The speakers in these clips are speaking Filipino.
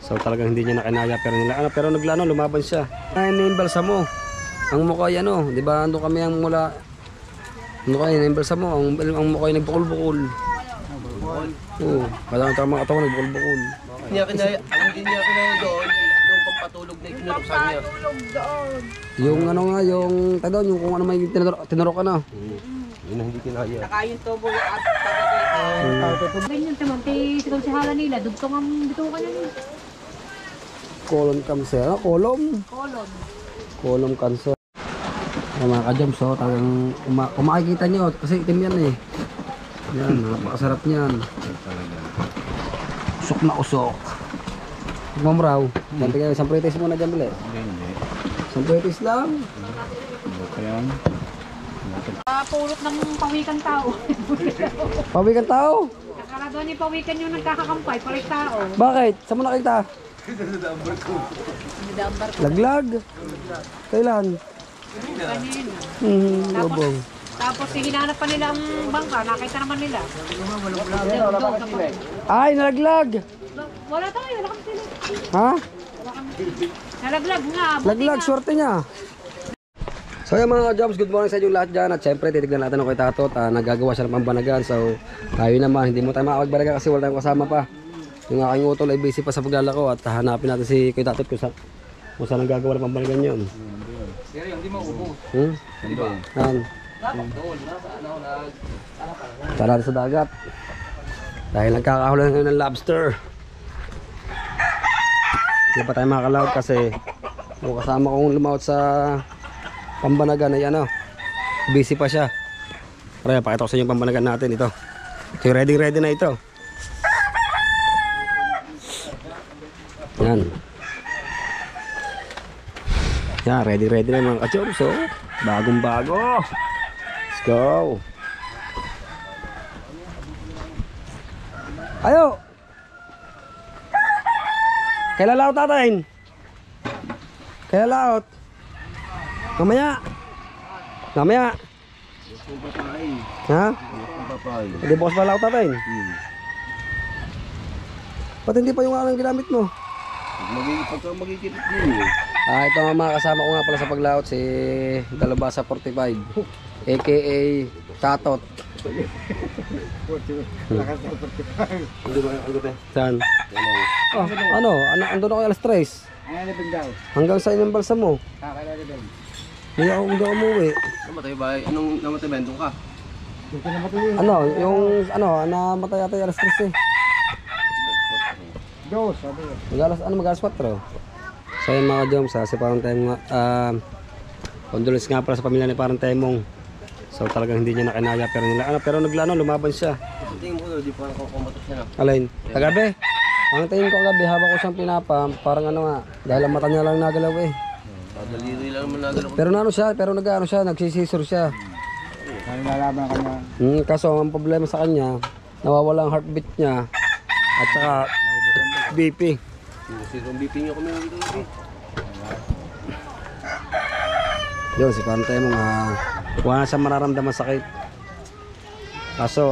So talagang hindi niya nakinaya pero naglano lumaban siya. Inimbalsa mo. Ang mukha ay ano, 'di ba? Ando kami ang mula inimbalsa mo ang mukha ay nagbukol-bukol. Oo, kadang mga katawan nagbukol-bukol. Hindi niya kinaya doon yung pampatulog na itinurok sa niya. Yung ano nga, yung taga yung kung ano may tinurok ka na. Yun hindi kinaya. Nakayin tubo at tagay. Ganyan naman, sigaw si hala nila, dugtong ang bitukan nila. Colon cancer. Colon cancer. Ay, mga ka-jams, so talagang kung makikita nyo, kasi itim yan eh. Yan, napakasarap niyan. Usok na usok. Mamraw. Ganti kayo, isang pretis muna dyan bili. Hindi. Isang pretis lang. Kaya Pulot ng pawikan tao. Pawikan tao? Nakaragawa ni pawikan yung nagkakakampay, palit tao. Bakit? Saan mo nakita? Laglag. Kailan? Kanina. Lubong. Tapos hinanap pa nila ang bangka, nakita naman nila. Ay, nalaglag. Wala tayo, wala kami sila. Ha? Nalaglag nga. Laglag, swerte niya. So yung mga jobs, good morning sa inyo lahat dyan. At syempre titignan natin ako kay Tatot, nagagawa siya ng pambanagan. So tayo naman, hindi mo tayo makapagbalaga kasi wala tayong kasama pa. Yung aking utol ay busy pa sa paglalako. At hanapin natin si kay Tatot kung saan nagagawa ng pambanagan yun. Sir, hindi mo ubo. Diba? Tara sa dagat. Dahil nagkakahulan ngayon ng lobster. Hindi pa tayo makakalaot kasi yung kasama kong lumaot sa pambanagan ay ano, busy pa siya. Kaya pakita ko sa inyo yung pambanagan natin ito. So ready na ito. Yan. Yan, ready na mga ka-chom. So, bagong bago. Let's go. Ayo. Kailan laot natin? Kailan laot? Mamaya. Ha? Hindi bukas pa laot natin. Ba't hindi pa yung anong ginamit mo? Pagka magkikipit din eh. Ito nga mga kasama ko nga pala sa paglaot, si Dalabasa 45 aka Tatot. Saan? Ano? Andun ako alas 3. Hanggang sa inimbalsa mo. Hindi ako umuwi. Namatay ba? Anong namatay ba? Doon ka? Ano? Yung namatay ata alas 3 eh. Mag-alas 4. So yun mga joms, si Parang Temong, condolence nga pala sa pamilya ni Parang Temong. So talagang hindi niya nakinaya pero naglano lumaban siya. Tingin mo ko, di pa ako kumatok siya na. Alin? Kagabi? Ang tingin ko kagabi habang ko siyang pinapa, parang ano nga, dahil ang mata niya lang nagalaw eh. Padaliri lang naman nagalaw. Pero nagsisisor siya. Ano nalaman ka niya? Kaso ang problema sa kanya, nawawala ang heartbeat niya at saka BP. Sirong BP niyo kami ng BP. Yun, si Parang Temong, wala na siya mararamdaman sakit. Kaso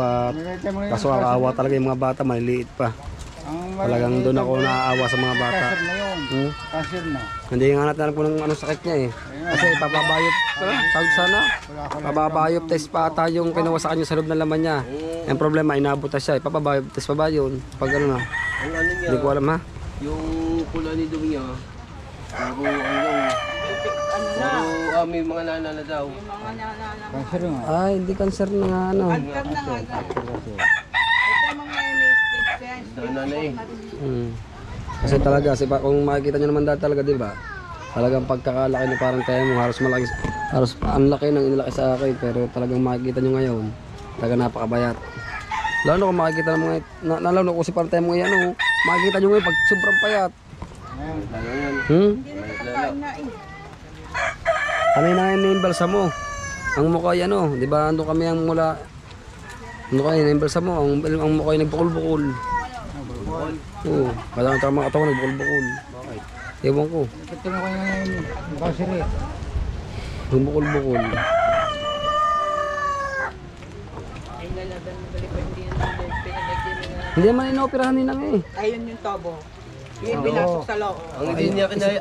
kakaawa talaga yung mga bata, maliliit pa. Talagang doon ako naaawa sa mga bata. Cancer na yun. Cancer na. Hindi nga natin alam kung anong sakit niya eh. Kasi papabayop, tawag sana, papabayop test pa ata yung kinuha sa kanya sa loob ng laman niya. Ang problema, inabot na siya, papabayop test pa ba yun? Pag ano na, Ang ano niya, hindi ko alam ha. yung pula ni Dumi niya, may mga nana na daw. Cancer nga. Ay, hindi cancer na nga ano. Nana eh. Kasi talaga, kung makikita nyo naman dati talaga, di ba? Talagang pagkakalaki na Parang Temong, halos ang laki ng inilaki sa akin, pero talagang makikita nyo ngayon, talaga napakabayat. Lalo kung makikita naman, nalalo ko si Parang Temong yan, makikita nyo ngayon pag sobrang payat. Kanina inimbalsa mo. Ang mukha ay ano, di ba? Ando kami ang mula. Ano kayo, inimbalsa mo, ang mukha ay nagbukol-bukol. Oo, kadang mga katawan nagbukol-bukol. Ewan ko. Tingnan ko yung cancer eh. Bukol-bukol. Hindi naman inoperahan nila eh. Ayun yung tobo. Yung pinasok sa loob. Ang hindi niya kinaya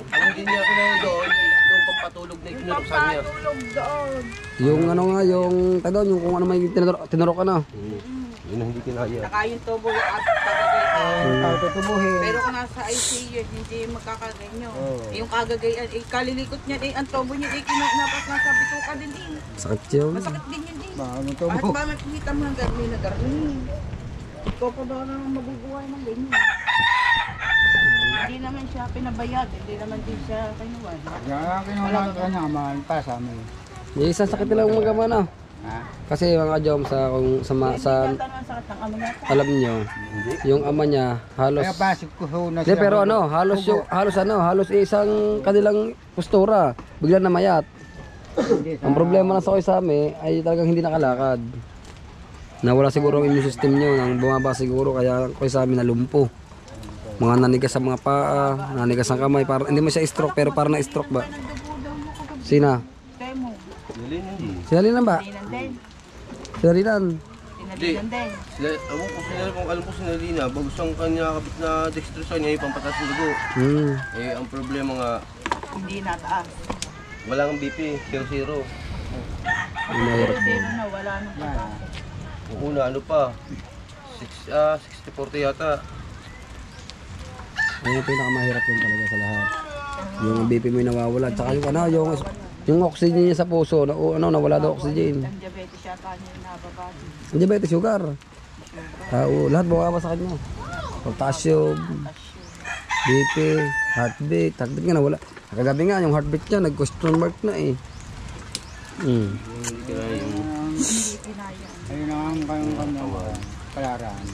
doon, yung pampatulog na ikinurok sa kanya. Papatulog doon. Yung ano nga, yung tayo yung kung ano may tinurok ka na. Yun ang hindi kinaya. Saka yung tubo at kagagayan. Tayo tutubuhin. Pero kung nasa ICU, hindi magkakaganyo. Yung kagagayan, kalilikot niya, ang tubo niya, kinapas nasa bituka din din. Sakit yun. Masakit din yun din. Ano Kahit tubo? ba makikita mo ng garmi na garmi. Ikaw pa ba naman maguguhay ng ganyan? Hindi naman siya pinabayad, hindi naman din siya kinuwan. Kaya kinuha ka niya, mahal pa sa amin. Yung isang sakit nila ang magama na. Ha? Kasi mga jom sa kung sa Hindi yata naman sakit ng ama niya. alam nyo, yung ama niya halos Kaya pasok ko na hindi, pero ano, halos isang kanilang postura, bigla na mayat. Ang problema na sa Koisame ay talagang hindi nakalakad. Nawala siguro ang immune system nyo, nang bumaba siguro kaya Koisame nalumpo. Mga nanigas sa mga paa, nanigas ang kamay, para hindi mo siya stroke pero para na stroke ba? Sina? Temo, Nalin hindi. Sinalinan ba? dinan din. Sinalinan. Dinadinan din. Alam ko si Nalina, bagus ang kanya kabit na dextrose niya, yung pampatas ng dugo. Ang problema nga, Hindi nataas. wala kang BP, 0-0. Mahirap. Zero na, wala nang pataas. Yung una, ano pa, 60-40 yata. Yung pinakamahirap yun talaga sa lahat. Yung BP mo yung nawawala. Tsaka yung ano, yung oxygen niya sa puso, nawala daw oxygen. Ang diabetes yata niya nababati. Ang diabetes, sugar. Lahat bawa sa kanya. Potassium, BP, heartbeat nga nawala. Kagabi nga, yung heartbeat niya, nag-question mark na eh. Hindi kinaya yung Hindi pinaya. Ayun ang kanyang palaraan.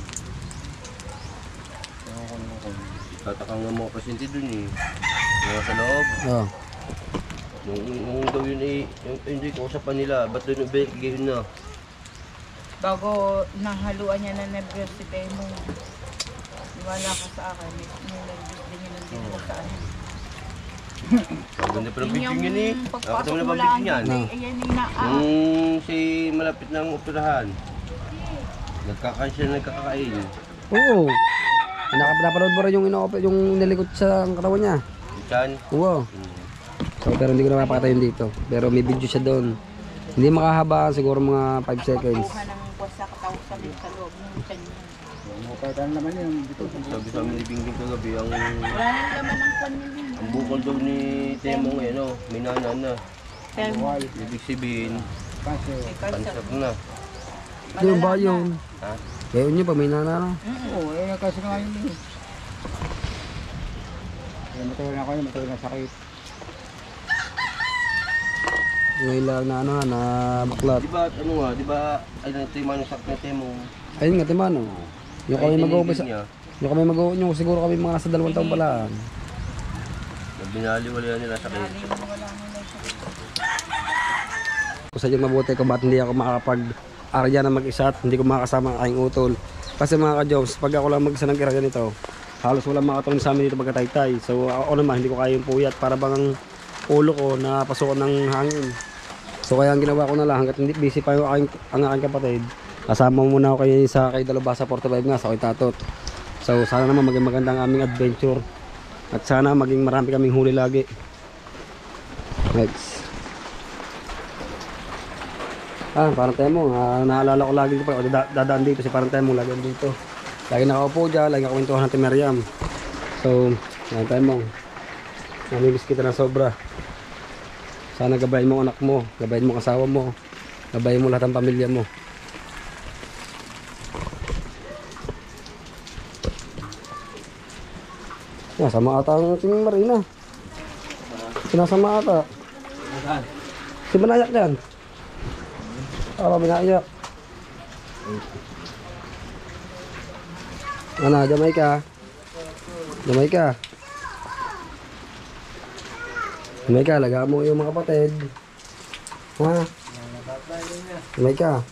tatakang ng mga pasyente dun eh. Mga sa loob. Oh. Nung daw yun eh, hindi ko usapan nila, ba't doon ibigay na? Bago nahaluan niya na nervous si Temo. Wala ka sa akin. May nervous din yun ang dinala sa akin. Ang ganda pa ng picture yun eh. Nakita mo na ba pagpasok picture niyan? Ayan yung Nung si malapit ng operahan, nagkakakain. Oo. Napanood mo rin yung nilikot sa katawan niya. Chan. Oo. So, pero hindi ko na mapakita yun dito. Pero may video siya doon. Hindi makahaba, siguro mga 5 seconds. kuha ng kwasa katawasan sa loob ng tiyan niya. Mukha naman yun. Dito. Sabi sa amin ni Bingbing kagabi, Wala nang laman ng kwan niya. ang bukol daw ni Temong eh, no? May nanan na. Temo. Ibig sabihin, Kasi, cancer na. Yung ba yun? Ha? Ngayon nyo pa, may nanano. oo, kasi nga yun eh. Matagal na ako yun, matagal na sakit. Ngayon lang na ano, na baklat. Di ba, ano nga, di ba, ay natima ng sakit na Temong. Ayun nga, timano. Yung kami mag-uumpisa. niya, Yung kami mag-uumpisa, siguro kami mga nasa 2 taon pa lang. binaliwala nila sakit. Kung sadyo mabuti kung ba't hindi ako makakapag-arya na mag-isa at hindi ko makakasama ang aking utol. Kasi mga ka-jobs, pag ako lang mag-isa ng kira ganito, halos walang makatulong sa amin dito pagkataytay. So ako naman, hindi ko kaya yung puyat para bang ang ulo ko na pasukan ng hangin. So kaya ang ginawa ko na lang, hanggat hindi busy pa ang aking kapatid, kasama muna ako kay Dalubhasa 45 nga, sa Tatot. So sana naman maging maganda ang aming adventure. At sana maging marami kaming huli lagi. Next. Parang Temo, naalala ko lagi ko pa, dadaan dito si Parang Temo, lagi dito. Lagi nakaupo dyan, lagi nakakwentuhan natin Meriam. So, Parang Temo, namimiss kita ng sobra. Sana gabayin mo anak mo, gabayin mo asawa mo, gabayin mo lahat ng pamilya mo. Sinasama ata ang Team Marina. Sinasama ata. Si Banayak dyan. Binayak. Ano, Jamaica? Jamaica, laga mo yung mga kapatid. Ha? Jamaica.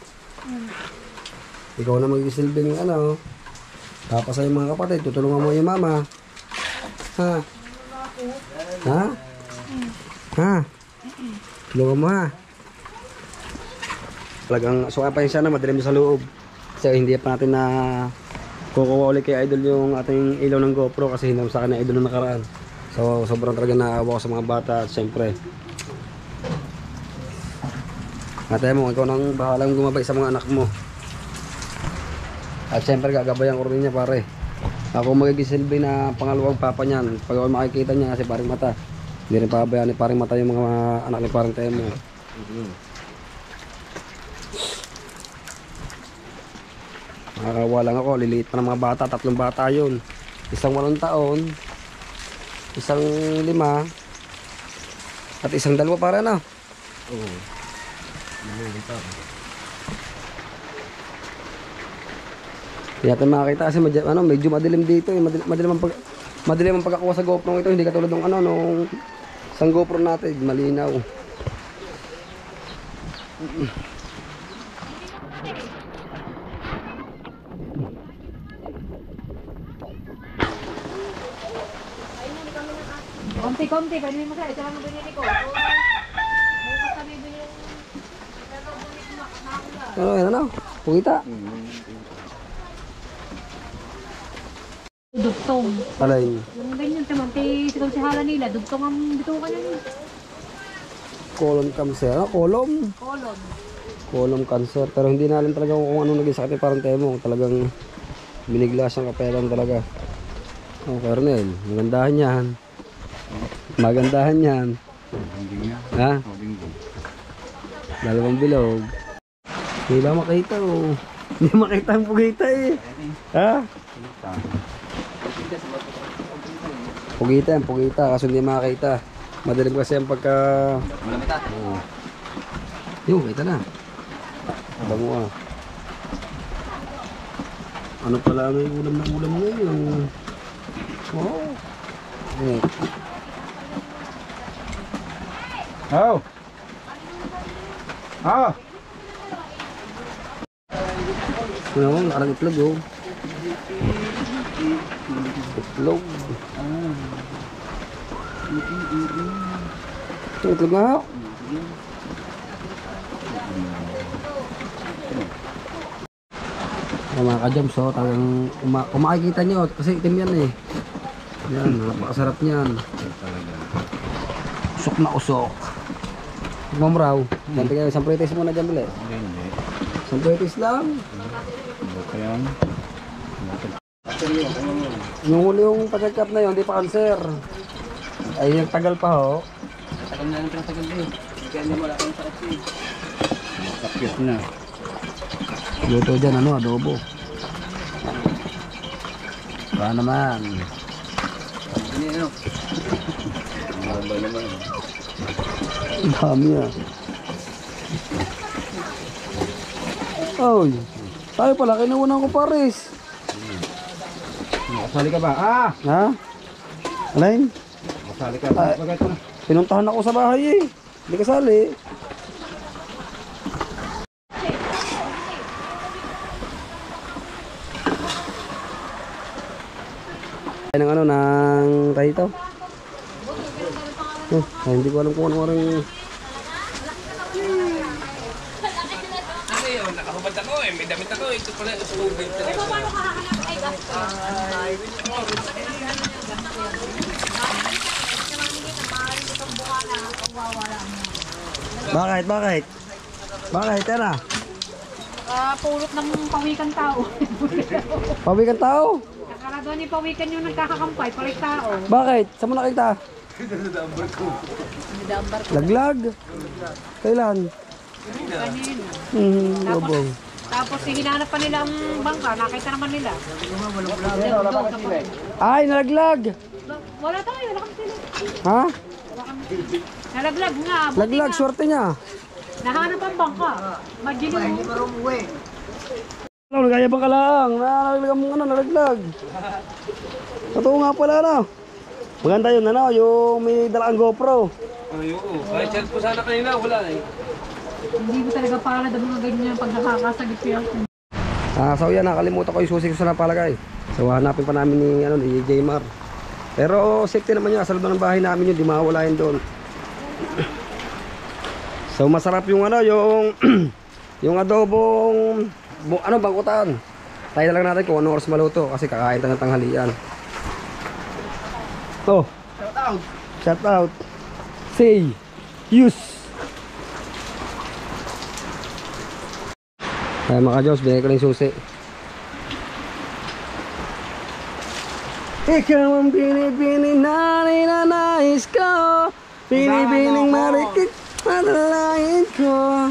Ikaw na magsisilbing ano. Tapos sa mga kapatid, tutulungan mo yung mama. Ha? Ha? Ha? Tulungan mo ha. Talagang suka pa yun sana, madilim sa loob. Kasi hindi pa natin na kukuha ulit kay Idol yung ating ilaw ng GoPro kasi hindi sa akin na Idol na nakaraan. So sobrang talaga naawa ko sa mga bata at syempre ate mo, ikaw nang bahalang gumabay sa mga anak mo. At syempre gagabayan ko rin niya pare. Ako magiging silbi na pangalawang papa niyan. Pag ako makikita niya kasi paring mata, hindi rin pabayaan ni paring mata yung mga anak ni paring Temo. Nakakawa lang ako, liliit pa ng mga bata, 3 bata yun. Isang 8 taon, isang 5, at isang 2 para na. Oo. Hindi natin makakita kasi medyo madilim dito eh. Madilim ang pagkakuha sa GoPro ito, hindi katulad ng nung isang GoPro natin, malinaw. Konti-konti, kanina mo sa ito lang ang binili ko. Bukas kami binili yung Ano? Pugita? dugtong. Alay. Yung ganyan, tamanti, sigaw si hala nila, dugtong ang bitukan niya. Colon cancer. Colon? Kolon. Colon cancer. Pero hindi na alam talaga kung ano naging sakit ni parang Temo. Talagang binigla siyang kapelan talaga. Oh, Colonel, magandahan yan. Magandahan yan. Ha? Dalawang bilog. Hindi ba makita oh. Hindi makita ang pugita eh. Ha? Pugita yan, pugita. Kaso hindi makita. Madilim kasi ang pagka... Oh. Yung, kita na. Bango ah. Ano pala ang ulam ng ulam ngayon? Oh. Eh. Oh! Oh! Ano naman, nakarang itlog oh. Itlog. Ito itlog nga oh. Mga ka-jams oh, talagang kung makikita nyo kasi itim yan eh. Yan, napakasarap niyan. Usok na usok. Mamraw. Ganti kayo, isang pretis muna dyan bili. Hindi. Isang pretis lang. Kaya Yung huli yung pa-check up na yun, hindi pa cancer. Ay, yung tagal pa ho. Tagal na lang tagal din. Kaya hindi wala kang sakit eh. sakit na. Luto dyan, ano, adobo. Wala naman. Ano ano? Mahaba naman. Ang dami ah. Oy, tayo pala, kinuunan ko pares. Makasali ka ba? Ah! Ha? Alain? Makasali ka ba? Bagay ito na. Pinuntahan ako sa bahay eh. Hindi kasali. Ay ng ano, ng tahito. Oh, ay, hindi ko alam kung ano rin. Ano yun? Nakahubad ako eh. May damit ako. Ito pala. Tubig talaga. Bakit? Bakit? Bakit? Tara. Pulot ng pawikan tao. Pabigan tao. Nakalagaw ni pawikan yung nagkakakampay, palit tao. Bakit? Saan mo nakita? Laglag. Kailan? Kanina. Lobong. Tapos hinanap pa nila ang bangka, nakita naman nila. Ay, nalaglag. Wala tayo, wala kami sila. Ha? Nalaglag nga. buti Laglag, nga. swerte niya. Nahanap ang bangka. Magiliw. Ano, nagaya bang ka lang? Nalaglag mo ano, nalaglag. Totoo nga pala, ano? Maganda yun, ano? Yung may dalang GoPro. Ay, oo. Kahit chat po sana kanina. Wala eh. Hindi ko talaga palad ang mga ganyan pag nakakasagip yan. So yan, nakalimutan ko yung susi ko sa napalagay. So hanapin pa namin ni, ano, ni Jmar. Pero safety naman yun, sa loob ng bahay namin yun, di mawala yun doon. So masarap yung ano, yung yung adobong ano, bangkutan. Tayo na lang natin kung anong oras maluto kasi kakain tayo ng tanghalian. Oh, Shout out! shout out. Say, use. Ay mga Diyos, binigay ko na yung susi. Ikaw ang binibini na ninanais ko, binibining marikit madalain ko.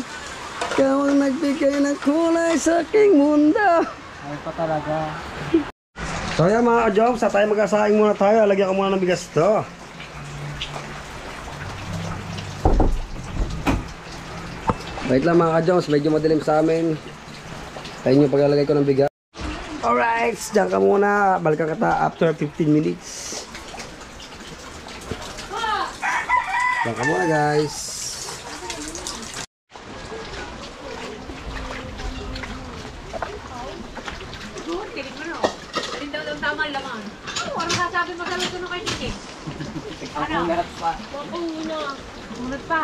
Ikaw ang nagbigay ng kulay sa aking mundo. Ay pa talaga. So yan mga ka-jobs, sa tayo mag-asaing muna tayo. Lagyan ko muna ng bigas to. Wait lang mga ka-jobs, medyo madilim sa amin. Tayo nyo paglalagay ko ng bigas. Alright, dyan ka muna. Balikan kita after 15 minutes. Dyan ka muna guys. Tama laman. Ano sasabi mo sa luto ng kay Tiki? Ano? Unat pa. Unat pa.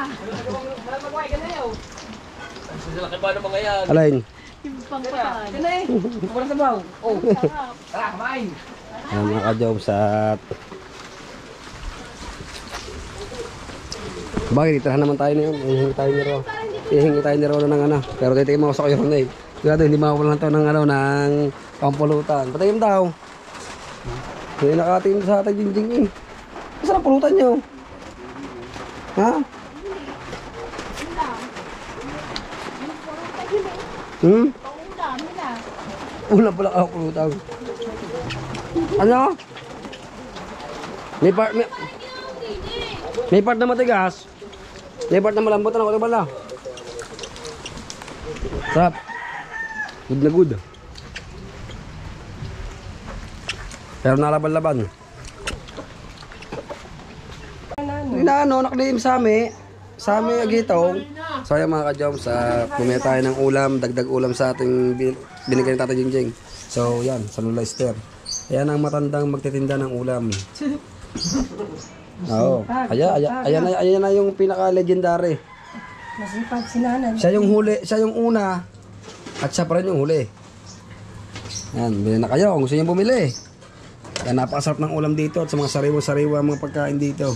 Alain. Yung pangpatan. Ayan mga ka-jobs at... Bakit itirahan naman tayo na yun? Ihingi tayo ni Rona ng ano. Pero titikim ako sa kayo Rona eh. Sigurado hindi makawalan to ng ano, ng pampulutan. Patayin daw. Hindi nakatingin sa ating dingding eh. Saan ang pulutan nyo? Ha? Ulam pala ako pulutan. Ano? May part na matigas. May part na malambot. Ano ko ito pala? Sarap. Good na good. Pero nalaban-laban. Inaano, nakaliim sa amin. Sa amin agitong. So ayan mga ka-jobs, bumili tayo ng ulam, dagdag ulam sa ating binigay ni Tata Jingjing. So yan, sa Lulaister. Ayan ang matandang magtitinda ng ulam. Oo. Ayan na yung pinaka-legendary. Masipag si nanay. Siya yung huli, siya yung una. At siya pa rin yung huli. Yan, bili na kayo kung gusto nyo bumili. Yan, napakasarap ng ulam dito at sa mga sariwa-sariwa mga pagkain dito.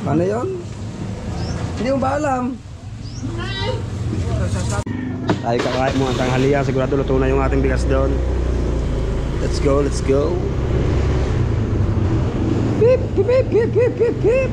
Ano yun? Hindi mo ba alam? Tayo kakain mo ang tanghalian. Sigurado luto na yung ating bigas doon. Let's go, let's go. Pip, pip, pip, pip, pip, pip, pip.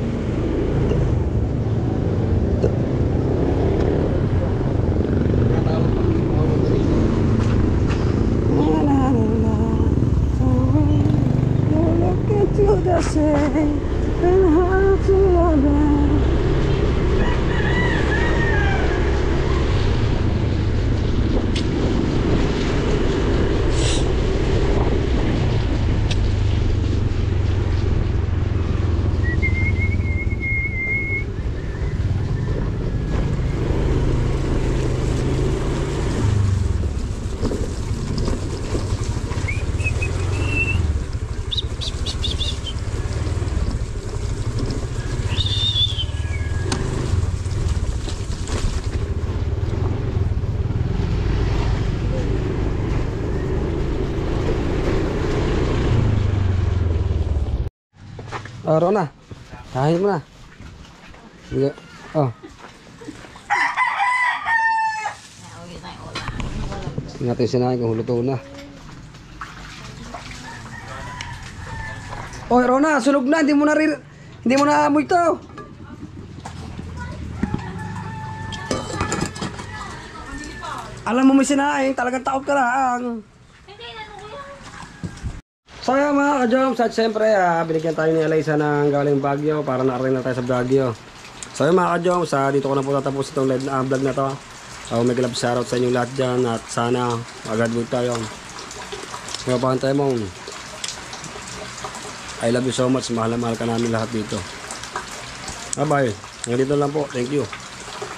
Oh, Rona. Kain mo na. Sige. Oh. Tingnan natin sinahin kung huluto na. Oh, Rona, sunog na. Hindi mo na amoy to. Alam mo may sinahin, talagang taot ka lang. So yan mga ka-jobs, at siyempre binigyan tayo ni Eliza ng galing Baguio para na-arrange na tayo sa Baguio. So yan mga ka-jobs, dito ko na po tatapos itong vlog na to. So may love shoutout sa inyo lahat dyan at sana agad good tayo. Kaya pahantay mo, I love you so much, mahal na mahal ka namin lahat dito. Bye bye, hanggang dito lang po, thank you.